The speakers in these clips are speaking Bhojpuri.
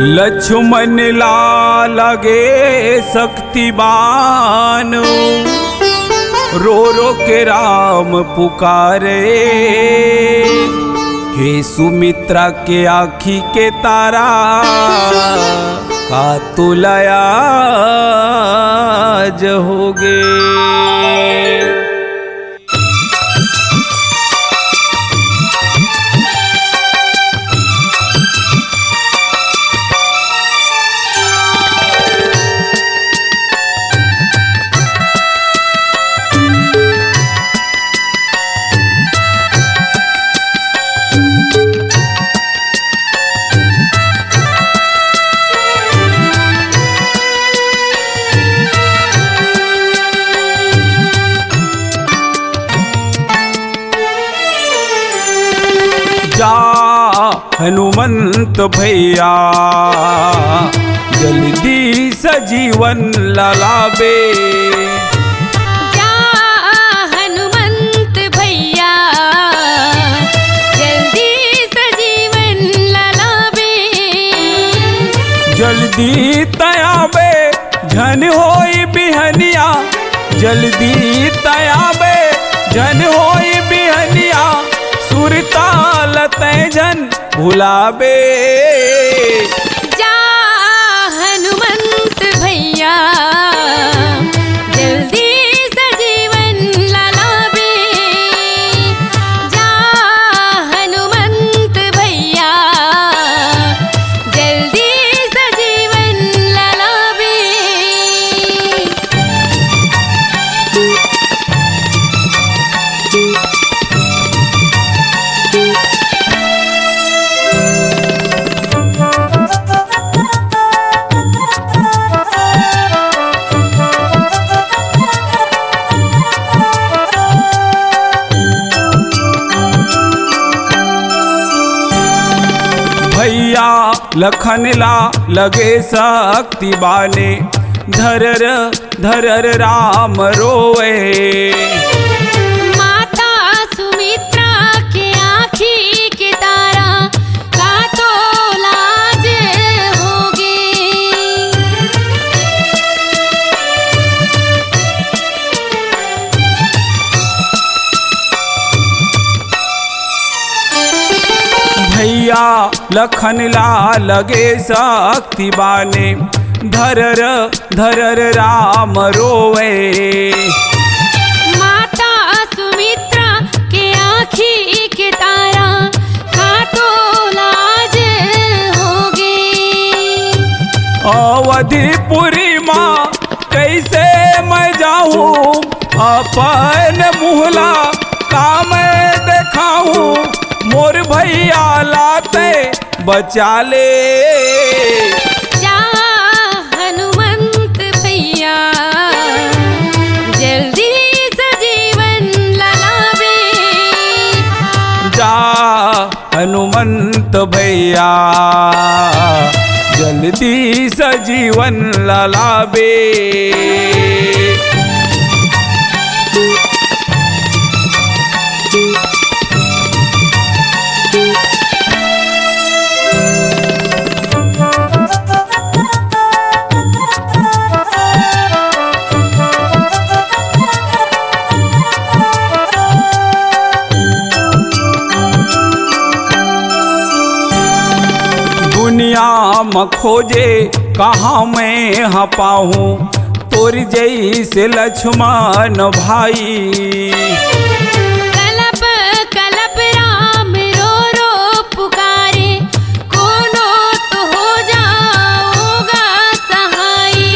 लक्ष्मण ला लगे शक्तिबान, रो रो के राम पुकारे। हे सुमित्रा के आँखी के तारा, का तुलया जहोगे। जा हनुमंत भैया, जल्दी सजीवन लालाबे। जा हनुमंत भैया, जल्दी सजीवन लालाबे। जल्दी तयाबे झन होई बिहनिया, जल्दी तयाबे झन होई बिहनिया। सुरताल तैजन भुलाबे। जा हनुमंत भैया, जल्दी सजीवन लालाबे। जा हनुमंत भैया, जल्दी सजीवन लालाबे। भैया लखन ला लगे शक्तिबाने, धरर धरर राम रोए। माता सुमित्रा के आँखी के तारा, का तो लाज होगे। भैया लखन ला लगे शक्तिबाने, धरर धरर राम रोए। माता सुमित्रा के आँखी के तारा, का तो लाज होगे। अवधिपुरी माँ कैसे मैं जाऊँ, अपन मुहला का मैं देखाऊँ। मोर भैया लाते बचा ले। जा हनुमंत भैया, जल्दी सजीवन लालाबे। जा हनुमंत भैया, जल्दी सजीवन लालाबे। दुनिया में खोजे कहाँ मैं हाँ पाऊँ, तोर जैसे लक्ष्मण भाई। कलप कलप राम रो रो पुकारे, कोनो तो हो जाओगा सहाई।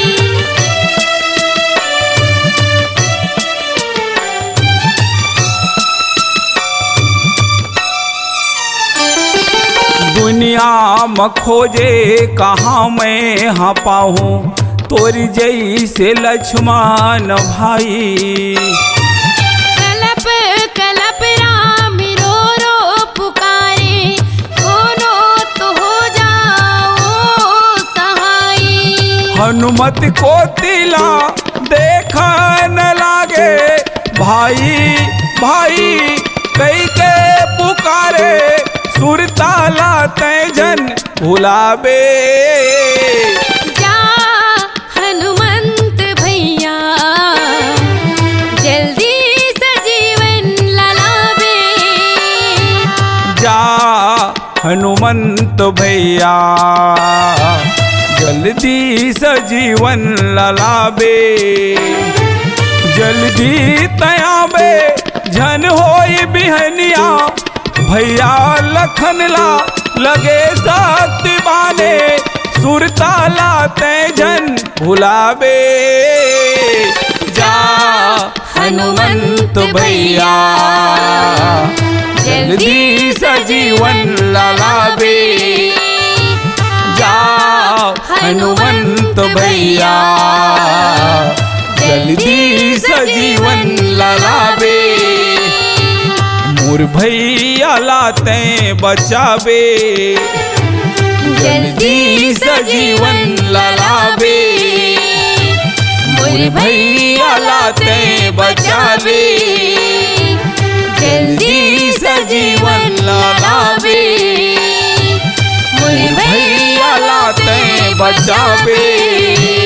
दुनिया में खोजे कहाँ मैं हाँ पाऊँ, तोरी जैसे लक्ष्मण भाई। कलप कलप राम रो रो पुकारे, कोनो तो हो जाओ सहाई। हनुमत को तिला देखा न लागे, भाई भाई कई के पुकारे। सुरताला तैजन भुलावे। जा हनुमंत भैया जल्दी से जीवन ललावे। जा हनुमंत भैया जल्दी से जीवन ललावे। जल्दी तयाबे झन होई बिहनिया भैया लखन ला लगे शक्ति बाने सुरताला ते झन भुलावे। जा हनुमंत भैया जल्दी से जीवन ललावे। जा हनुमंत भैया जल्दी से जीवन ललावे। मोर भैया लाते बचावे। जल्दी से जीवन ललावे। मोर भैया लाते बचावे। जल्दी से जीवन ललावे। मोर भैया लाते बचावे।